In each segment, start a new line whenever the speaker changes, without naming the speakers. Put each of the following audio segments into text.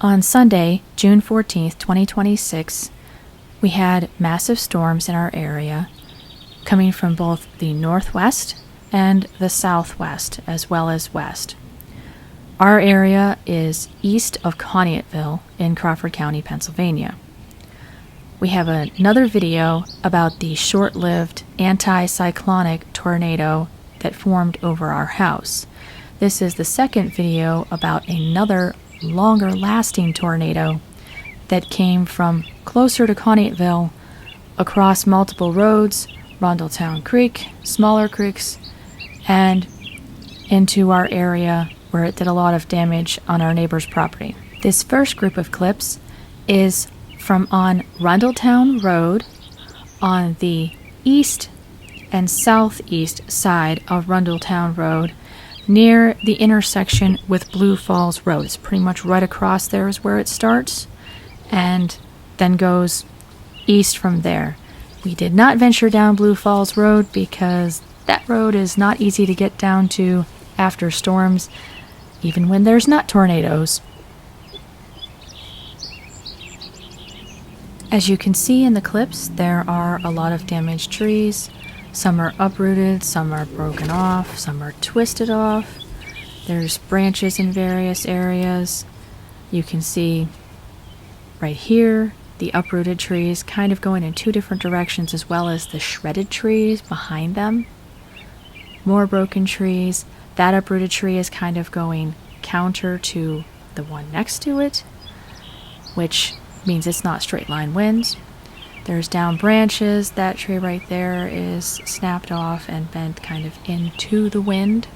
On Sunday, June 14th, 2026, we had massive storms in our area coming from both the northwest and the southwest, as well as west. Our area is east of Conneautville in Crawford County, Pennsylvania. We have another video about the short-lived anti-cyclonic tornado that formed over our house. This is the second video about another longer-lasting tornado that came from closer to Conneautville, across multiple roads, Rundelltown Creek, smaller creeks, and into our area where it did a lot of damage on our neighbor's property. This first group of clips is from on Rundelltown Road on the east and southeast side of Rundelltown Road, near the intersection with Blue Falls Road. It's pretty much right across there is where it starts, and then goes east from there. We did not venture down Blue Falls Road because that road is not easy to get down to after storms, even when there's not tornadoes. As you can see in the clips, there are a lot of damaged trees. Some are uprooted, some are broken off, some are twisted off. There's branches in various areas. You can see right here the uprooted trees kind of going in two different directions, as well as the shredded trees behind them. More broken trees. That uprooted tree is kind of going counter to the one next to it, which means it's not straight line winds. There's down branches. That tree right there is snapped off and bent kind of into the wind.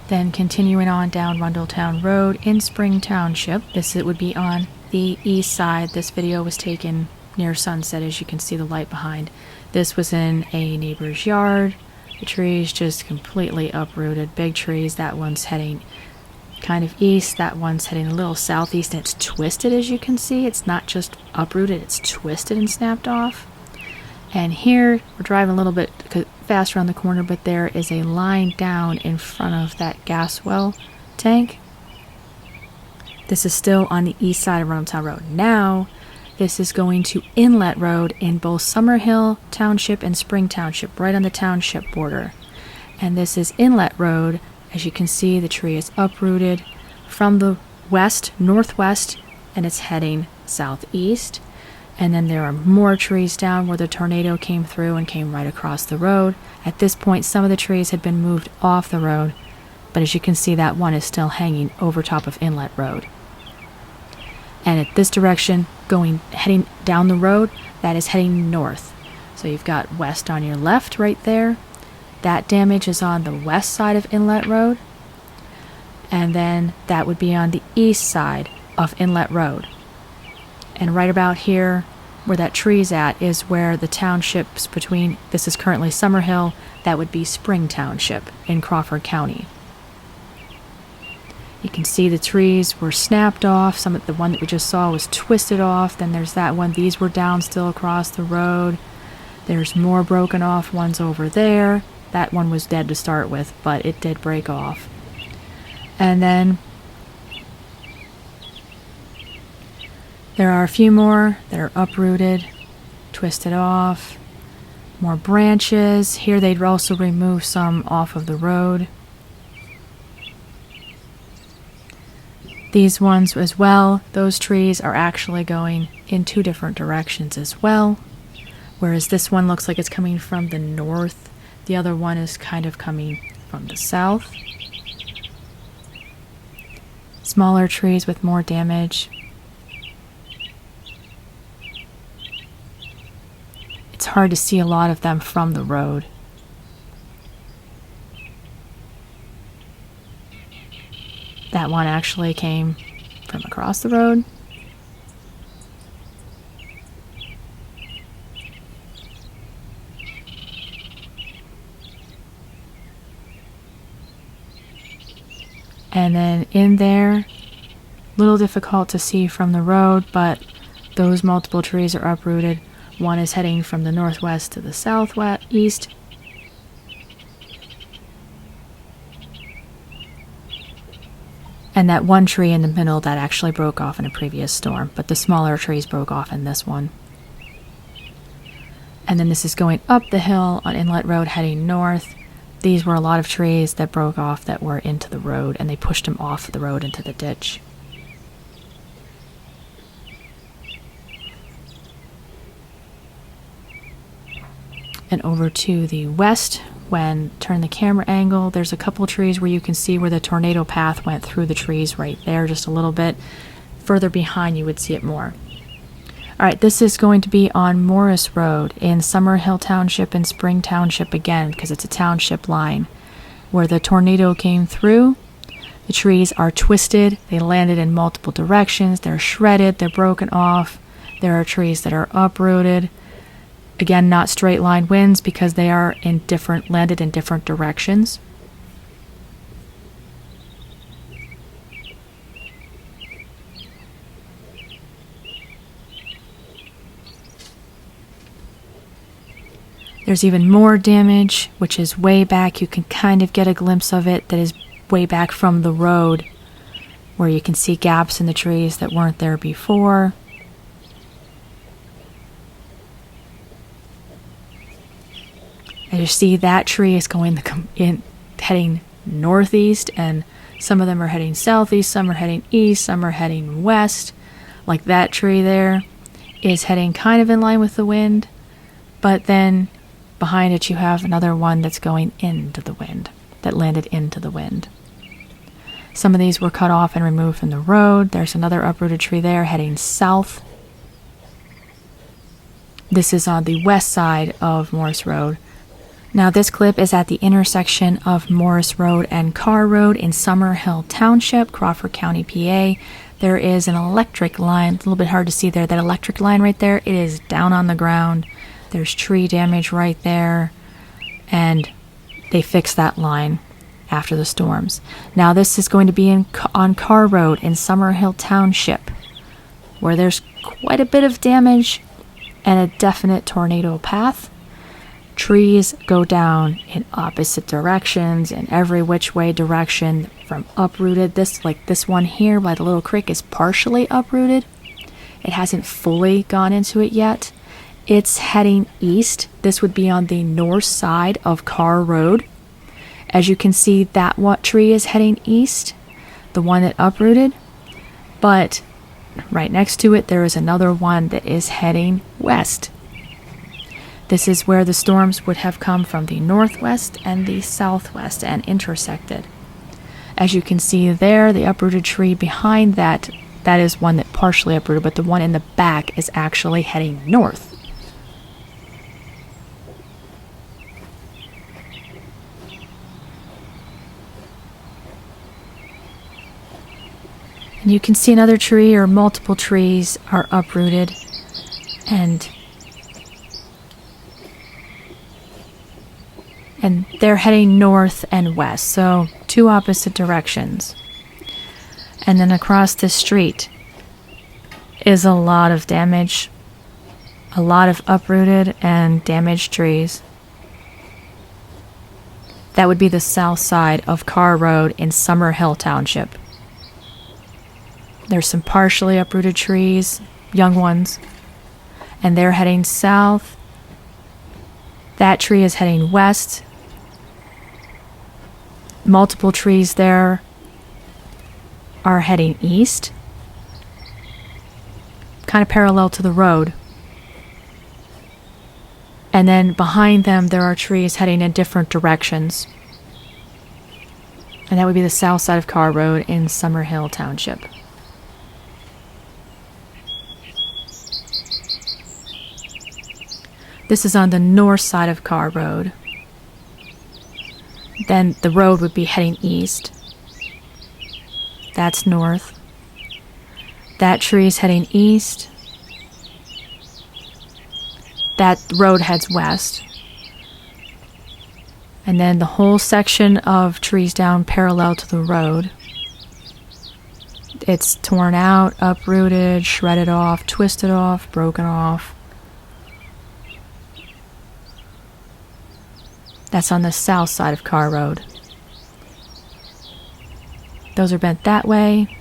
Then continuing on down Rundelltown Road in Spring Township. It would be on the east side. This video was taken near sunset, as you can see the light behind. This was in a neighbor's yard. The trees just completely uprooted. Big trees. That one's heading kind of east, that one's heading a little southeast, and it's twisted, as you can see. It's not just uprooted, it's twisted and snapped off. And here we're driving a little bit fast around the corner, but there is a line down in front of that gas well tank. This is still on the east side of Rundelltown Road. Now this is going to Inlet Road in both Summerhill Township and Spring Township, right on the township border. And this is Inlet Road. As you can see, the tree is uprooted from the northwest, and it's heading southeast. And then there are more trees down where the tornado came through and came right across the road. At this point, some of the trees had been moved off the road, but as you can see, that one is still hanging over top of Inlet Road. And at this direction, heading down the road, that is heading north. So you've got west on your left right there. That damage is on the west side of Inlet Road, and then that would be on the east side of Inlet Road. And right about here, where that tree's at, is where the townships between, this is currently Summerhill, that would be Spring Township in Crawford County. You can see the trees were snapped off. The one that we just saw was twisted off. Then there's that one. These were down still across the road. There's more broken off ones over there. That one was dead to start with, but it did break off. And then there are a few more that are uprooted, twisted off. More branches. Here they'd also remove some off of the road. These ones as well, those trees are actually going in two different directions as well. Whereas this one looks like it's coming from the north. The other one is kind of coming from the south. Smaller trees with more damage. It's hard to see a lot of them from the road. That one actually came from across the road. And then in there, little difficult to see from the road, but those multiple trees are uprooted. One is heading from the northwest to the southwest, east. And that one tree in the middle that actually broke off in a previous storm, but the smaller trees broke off in this one. And then this is going up the hill on Inlet Road heading north. These were a lot of trees that broke off that were into the road, and they pushed them off the road into the ditch. And over to the west, when turn the camera angle, there's a couple trees where you can see where the tornado path went through the trees right there just a little bit. Further behind you would see it more. Alright, this is going to be on Morris Road in Summerhill Township and Spring Township again, because it's a township line. Where the tornado came through, the trees are twisted, they landed in multiple directions, they're shredded, they're broken off. There are trees that are uprooted. Again, not straight line winds because they are landed in different directions. There's even more damage, which is way back. You can kind of get a glimpse of it that is way back from the road, where you can see gaps in the trees that weren't there before. As you see, that tree is heading northeast, and some of them are heading southeast, some are heading east, some are heading west. Like that tree there is heading kind of in line with the wind, but then behind it you have another one that's going into the wind, that landed into the wind. Some of these were cut off and removed from the road. There's another uprooted tree there heading south. This is on the west side of Morris Road. Now this clip is at the intersection of Morris Road and Carr Road in Summerhill Township, Crawford County, PA. There is an electric line. It's a little bit hard to see there. That electric line right there, it is down on the ground. There's tree damage right there. And they fixed that line after the storms. Now this is going to be on Carr Road in Summerhill Township, where there's quite a bit of damage and a definite tornado path. Trees go down in opposite directions, in every which way direction from uprooted. This one here by the little creek is partially uprooted. It hasn't fully gone into it yet. It's heading east. This would be on the north side of Carr Road. As you can see, that tree is heading east, the one that uprooted. But right next to it, there is another one that is heading west. This is where the storms would have come from the northwest and the southwest and intersected. As you can see there, the uprooted tree behind that is one that partially uprooted, but the one in the back is actually heading north. And you can see another tree or multiple trees are uprooted, and they're heading north and west, so two opposite directions. And then across the street is a lot of damage, a lot of uprooted and damaged trees. That would be the south side of Carr Road in Summerhill Township. There's some partially uprooted trees, young ones, and they're heading south. That tree is heading west. Multiple trees there are heading east, kind of parallel to the road. And then behind them there are trees heading in different directions. And that would be the south side of Carr Road in Summerhill Township. This is on the north side of Carr Road. Then the road would be heading east. That's north. That tree is heading east. That road heads west. And then the whole section of trees down parallel to the road. It's torn out, uprooted, shredded off, twisted off, broken off. That's on the south side of Carr Road. Those are bent that way.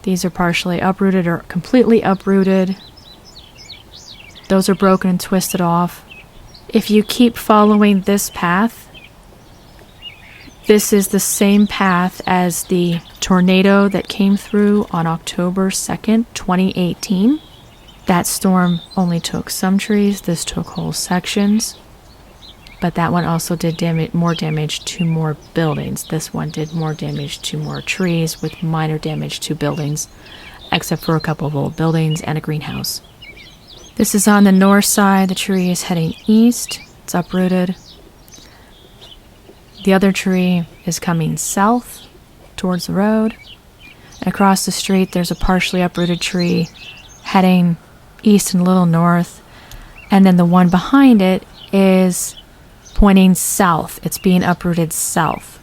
These are partially uprooted or completely uprooted. Those are broken and twisted off. If you keep following this path, this is the same path as the tornado that came through on October 2nd, 2018. That storm only took some trees. This took whole sections. But that one also did more damage to more buildings. This one did more damage to more trees with minor damage to buildings, except for a couple of old buildings and a greenhouse. This is on the north side. The tree is heading east. It's uprooted. The other tree is coming south towards the road. And across the street, there's a partially uprooted tree heading east and a little north. And then the one behind it is pointing south. It's being uprooted south.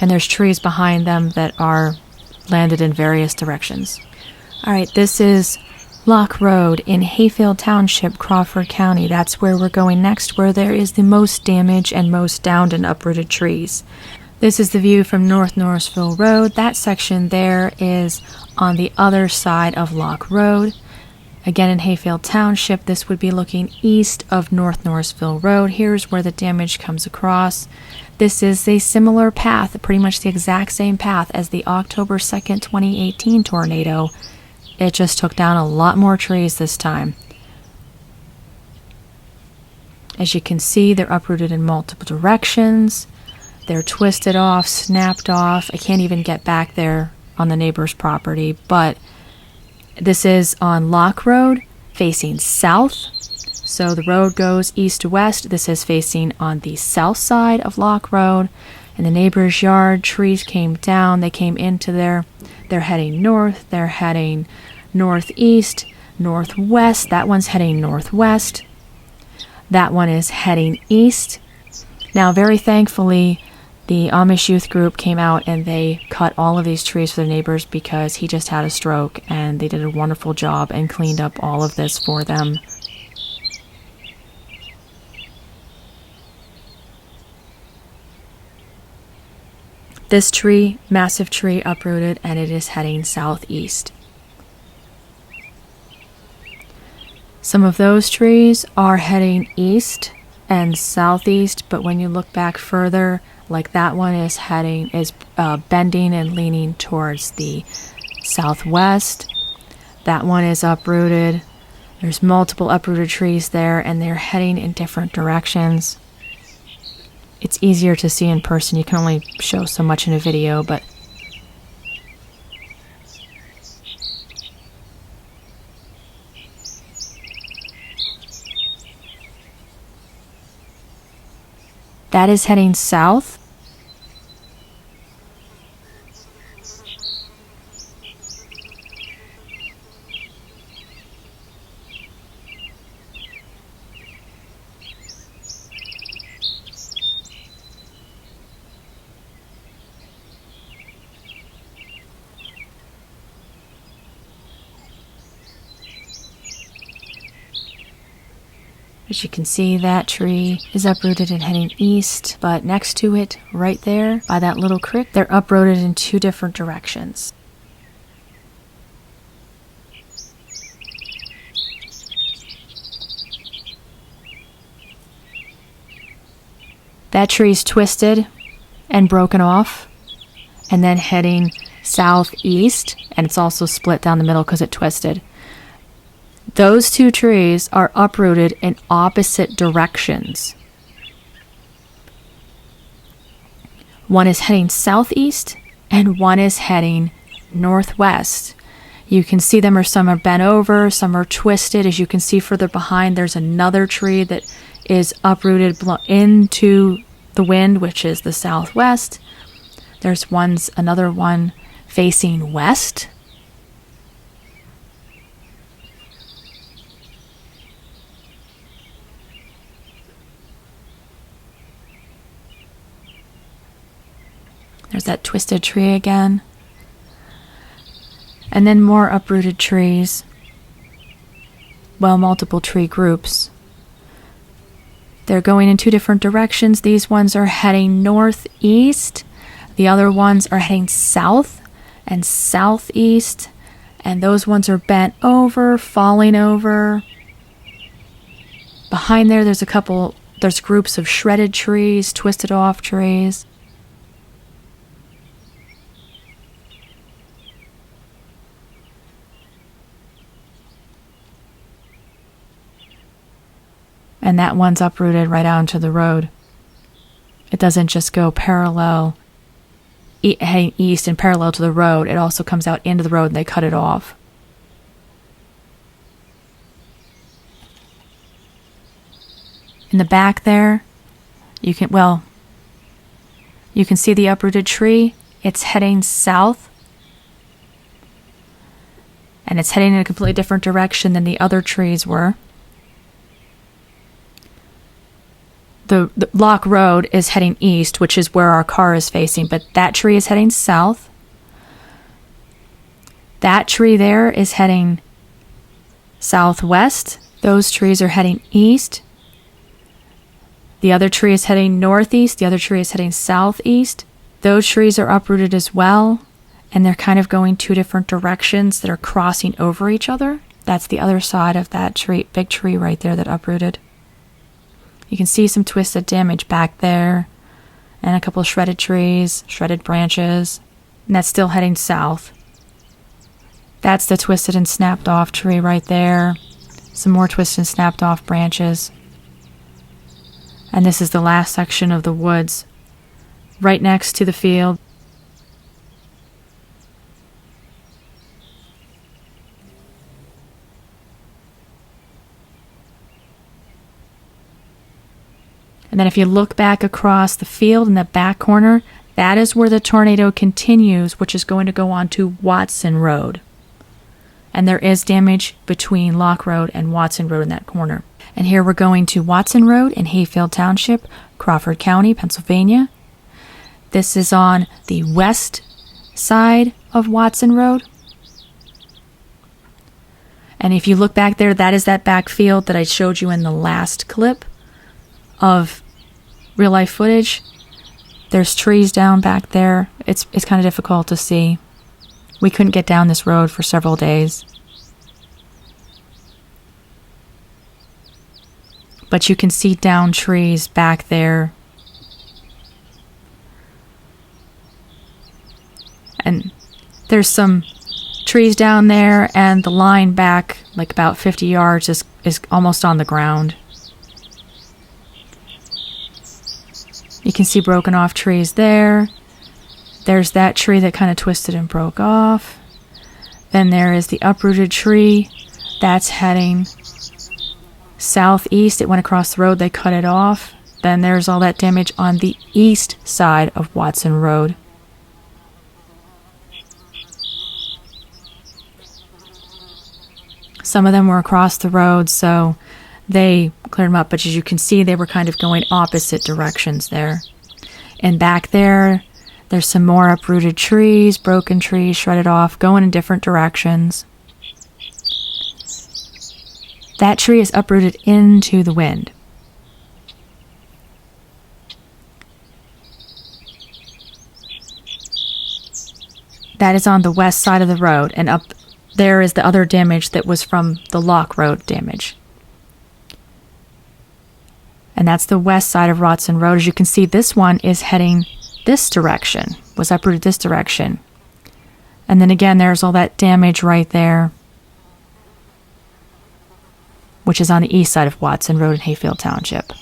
And there's trees behind them that are landed in various directions. All right, this is Locke Road in Hayfield Township, Crawford County. That's where we're going next, where there is the most damage and most downed and uprooted trees. This is the view from North Norrisville Road. That section there is on the other side of Locke Road. Again, in Hayfield Township, this would be looking east of North Norrisville Road. Here's where the damage comes across. This is a similar path, pretty much the exact same path as the October 2nd, 2018 tornado. It just took down a lot more trees this time. As you can see, they're uprooted in multiple directions. They're twisted off, snapped off. I can't even get back there on the neighbor's property, but this is on Locke Road, facing south. So the road goes east to west. This is facing on the south side of Locke Road. In the neighbor's yard, trees came down. They came into there. They're heading north. They're heading northeast, northwest. That one's heading northwest. That one is heading east. Now, very thankfully, the Amish youth group came out and they cut all of these trees for their neighbors because he just had a stroke, and they did a wonderful job and cleaned up all of this for them. This tree, massive tree, uprooted, and it is heading southeast. Some of those trees are heading east and southeast, but when you look back further, like that one is bending and leaning towards the southwest. That one is uprooted. There's multiple uprooted trees there, and they're heading in different directions. It's easier to see in person. You can only show so much in a video, but that is heading south. As you can see, that tree is uprooted and heading east, but next to it, right there, by that little creek, they're uprooted in two different directions. That tree's twisted and broken off, and then heading southeast, and it's also split down the middle because it twisted. Those two trees are uprooted in opposite directions. One is heading southeast and one is heading northwest. You can see them, or some are bent over, some are twisted. As you can see further behind, there's another tree that is uprooted into the wind, which is the southwest. There's another one facing west. There's that twisted tree again. And then more uprooted trees. Well, multiple tree groups. They're going in two different directions. These ones are heading northeast. The other ones are heading south. and southeast, and those ones are bent over, falling over. Behind there, there's groups of shredded trees, twisted off trees. And that one's uprooted right onto the road. It doesn't just go parallel, heading east and parallel to the road. It also comes out into the road and they cut it off. In the back there, you can see the uprooted tree. It's heading south. And it's heading in a completely different direction than the other trees were. The Locke Road is heading east, which is where our car is facing, but that tree is heading south. That tree there is heading southwest. Those trees are heading east. The other tree is heading northeast. The other tree is heading southeast. Those trees are uprooted as well, and they're kind of going two different directions that are crossing over each other. That's the other side of that tree, big tree right there that uprooted. You can see some twisted damage back there, and a couple of shredded trees, shredded branches, and that's still heading south. That's the twisted and snapped off tree right there. Some more twisted and snapped off branches. And this is the last section of the woods, right next to the field. And then if you look back across the field in the back corner, that is where the tornado continues, which is going to go on to Watson Road. And there is damage between Locke Road and Watson Road in that corner. And here we're going to Watson Road in Hayfield Township, Crawford County, Pennsylvania. This is on the west side of Watson Road. And if you look back there, that is that back field that I showed you in the last clip of real life footage. There's trees down back there. It's kind of difficult to see. We couldn't get down this road for several days. But you can see down trees back there. And there's some trees down there, and the line back like about 50 yards is almost on the ground. You can see broken off trees there. There's that tree that kind of twisted and broke off. Then there is the uprooted tree. That's heading southeast. It went across the road. They cut it off. Then there's all that damage on the east side of Watson Road. Some of them were across the road, so they cleared them up, but as you can see, they were kind of going opposite directions there. And back there, there's some more uprooted trees, broken trees, shredded off, going in different directions. That tree is uprooted into the wind. That is on the west side of the road, and up there is the other damage that was from the Locke Road damage. And that's the west side of Watson Road. As you can see, this one is heading this direction, was uprooted this direction. And then again, there's all that damage right there, which is on the east side of Watson Road in Hayfield Township.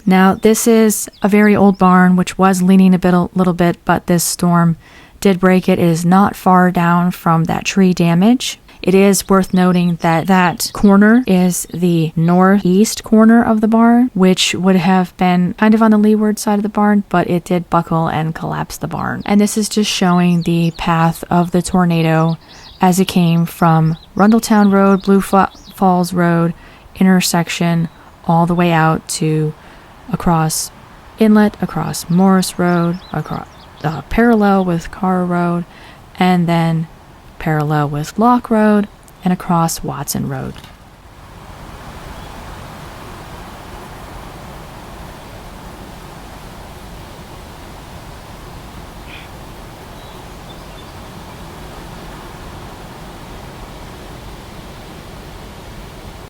Now, this is a very old barn, which was leaning a little bit, but this storm did break it. It is not far down from that tree damage. It is worth noting that that corner is the northeast corner of the barn, which would have been kind of on the leeward side of the barn, but it did buckle and collapse the barn. And this is just showing the path of the tornado as it came from Rundelltown Road, Blue Falls Road intersection, all the way out to across Inlet, across Morris Road, across parallel with Carr Road, and then parallel with Locke Road, and across Watson Road.